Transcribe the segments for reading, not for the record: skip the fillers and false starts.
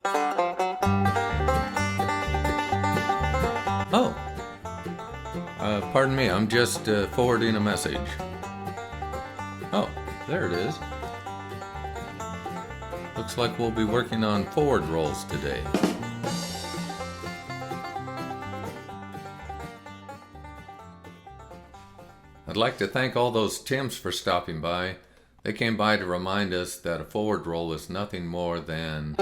Oh, pardon me, I'm just forwarding a message. Oh, there it is. Looks like we'll be working on forward rolls today. I'd like to thank all those Tims for stopping by. They came by to remind us that a forward roll is nothing more than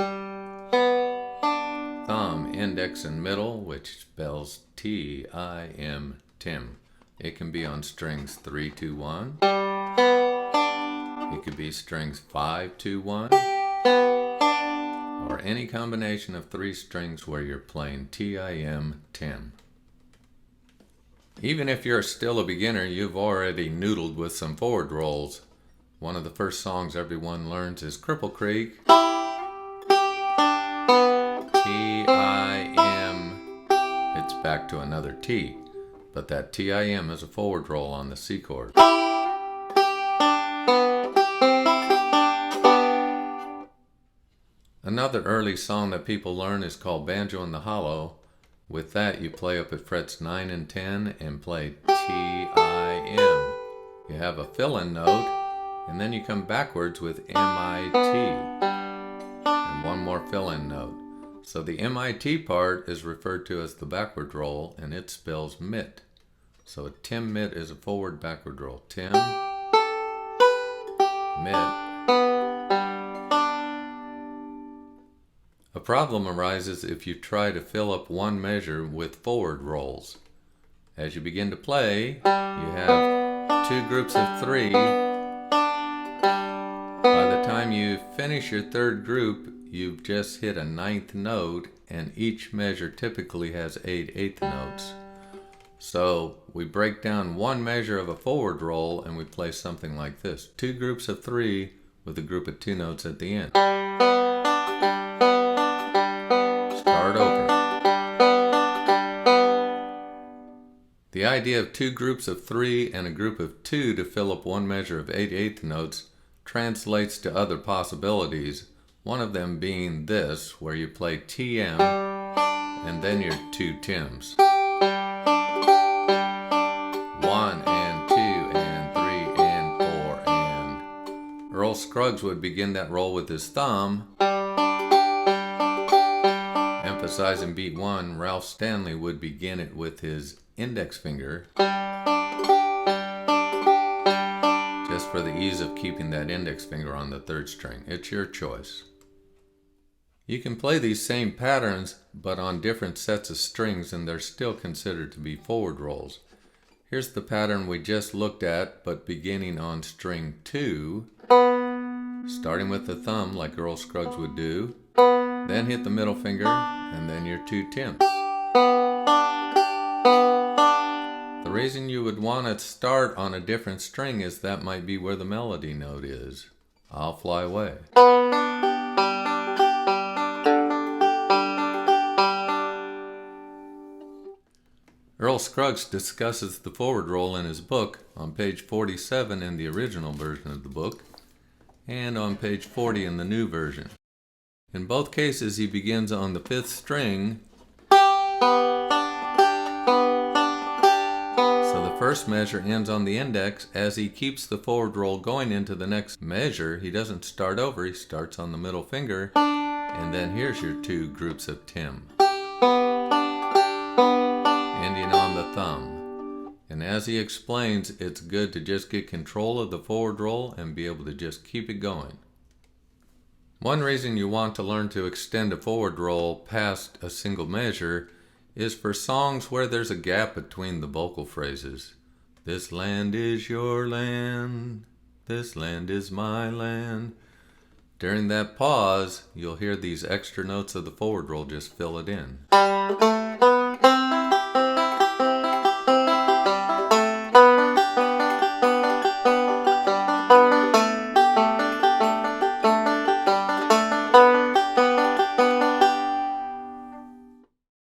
thumb, index, and middle, which spells T-I-M, Tim. It can be on strings 3-2-1. It could be strings 5-2-1. Or any combination of 3 strings where you're playing T-I-M, Tim. Even if you're still a beginner, you've already noodled with some forward rolls. One of the first songs everyone learns is Cripple Creek. T-I-M. It's back to another T, but that T-I-M is a forward roll on the C chord. Another early song that people learn is called Banjo in the Hollow. With that, you play up at frets 9 and 10 and play T-I-M. You have a fill-in note, and then you come backwards with M-I-T. And one more fill-in note. So the M-I-T part is referred to as the backward roll, and it spells mitt. So a Tim mitt is a forward backward roll. Tim, mitt. A problem arises if you try to fill up one measure with forward rolls. As you begin to play, you have 2 groups of 3. By the time you finish your 3rd group, you've just hit a 9th note, and each measure typically has 8 eighth notes. So we break down one measure of a forward roll and we play something like this. 2 groups of 3 with a group of 2 notes at the end. Start over. The idea of 2 groups of 3 and a group of 2 to fill up one measure of 8 eighth notes translates to other possibilities, one of them being this, where you play TM and then your 2 Tims. 1 and 2 and 3 and 4 and... Earl Scruggs would begin that roll with his thumb. Emphasizing beat 1, Ralph Stanley would begin it with his index finger, just for the ease of keeping that index finger on the 3rd string. It's your choice. You can play these same patterns, but on different sets of strings, and they're still considered to be forward rolls. Here's the pattern we just looked at, but beginning on string 2, starting with the thumb like Earl Scruggs would do, then hit the middle finger, and then your 2 Tims. The reason you would want to start on a different string is that might be where the melody note is. I'll Fly Away. Earl Scruggs discusses the forward roll in his book on page 47 in the original version of the book and on page 40 in the new version. In both cases, he begins on the 5th string, so the first measure ends on the index. As he keeps the forward roll going into the next measure, he doesn't start over, he starts on the middle finger, and then here's your 2 groups of Tim, ending on the thumb. And as he explains, it's good to just get control of the forward roll and be able to just keep it going. One reason you want to learn to extend a forward roll past a single measure is for songs where there's a gap between the vocal phrases. This land is your land, this land is my land. During that pause, you'll hear these extra notes of the forward roll just fill it in.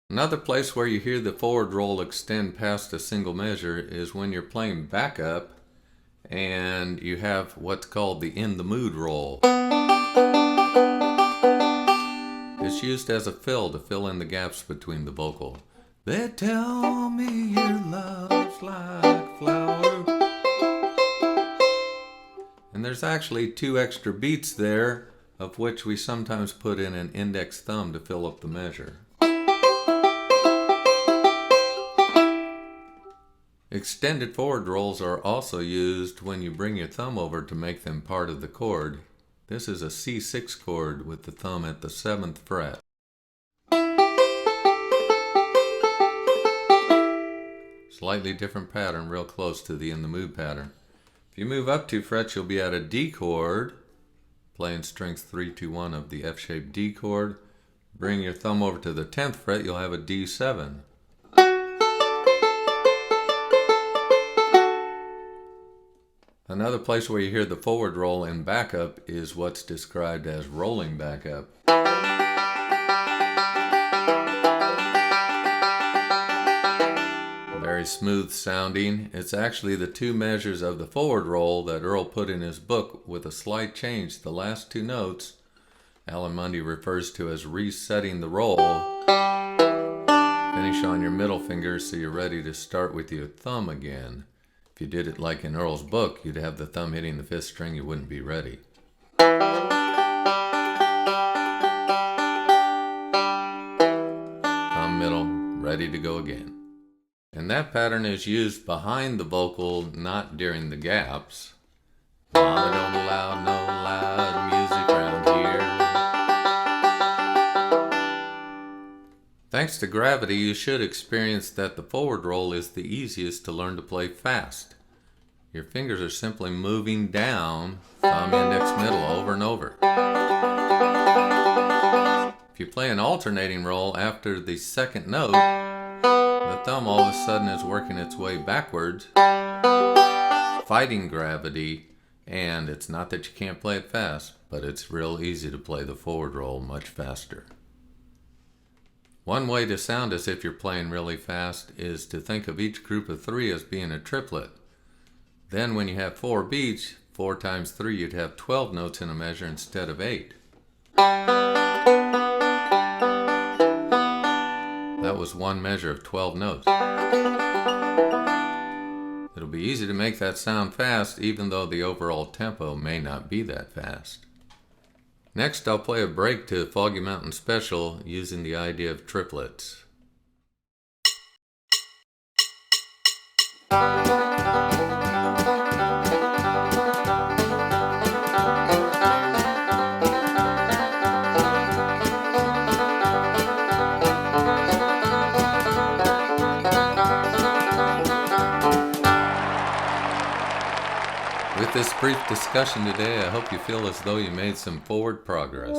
Another place where you hear the forward roll extend past a single measure is when you're playing backup and you have what's called the In the Mood roll. This used as a to fill in the gaps between the vocal. They tell me your love's like flower. And there's actually 2 extra beats there, of which we sometimes put in an index thumb to fill up the measure. Extended forward rolls are also used when you bring your thumb over to make them part of the chord. This is a C6 chord with the thumb at the 7th fret. Slightly different pattern, real close to the In the Mood pattern. If you move up 2 frets, you'll be at a D chord, playing strings 3, 2, 1 of the F-shaped D chord. Bring your thumb over to the 10th fret, you'll have a D7. Another place where you hear the forward roll in backup is what's described as rolling backup. Very smooth sounding. It's actually the 2 measures of the forward roll that Earl put in his book with a slight change. The last 2 notes Alan Mundy refers to as resetting the roll. Finish on your middle finger so you're ready to start with your thumb again. If you did it like in Earl's book, you'd have the thumb hitting the 5th string, you wouldn't be ready. Thumb middle, ready to go again. And that pattern is used behind the vocal, not during the gaps. Mama don't allow no loud music around here. Thanks to gravity, you should experience that the forward roll is the easiest to learn to play fast. Your fingers are simply moving down, thumb, index, middle, over and over. If you play an alternating roll after the 2nd note, the thumb all of a sudden is working its way backwards, fighting gravity, and it's not that you can't play it fast, but it's real easy to play the forward roll much faster. One way to sound as if you're playing really fast is to think of each group of 3 as being a triplet. Then when you have 4 beats, 4 times 3, you'd have 12 notes in a measure instead of 8. That was 1 measure of 12 notes. It'll be easy to make that sound fast, even though the overall tempo may not be that fast. Next, I'll play a break to Foggy Mountain Special using the idea of triplets. With this brief discussion today, I hope you feel as though you made some forward progress.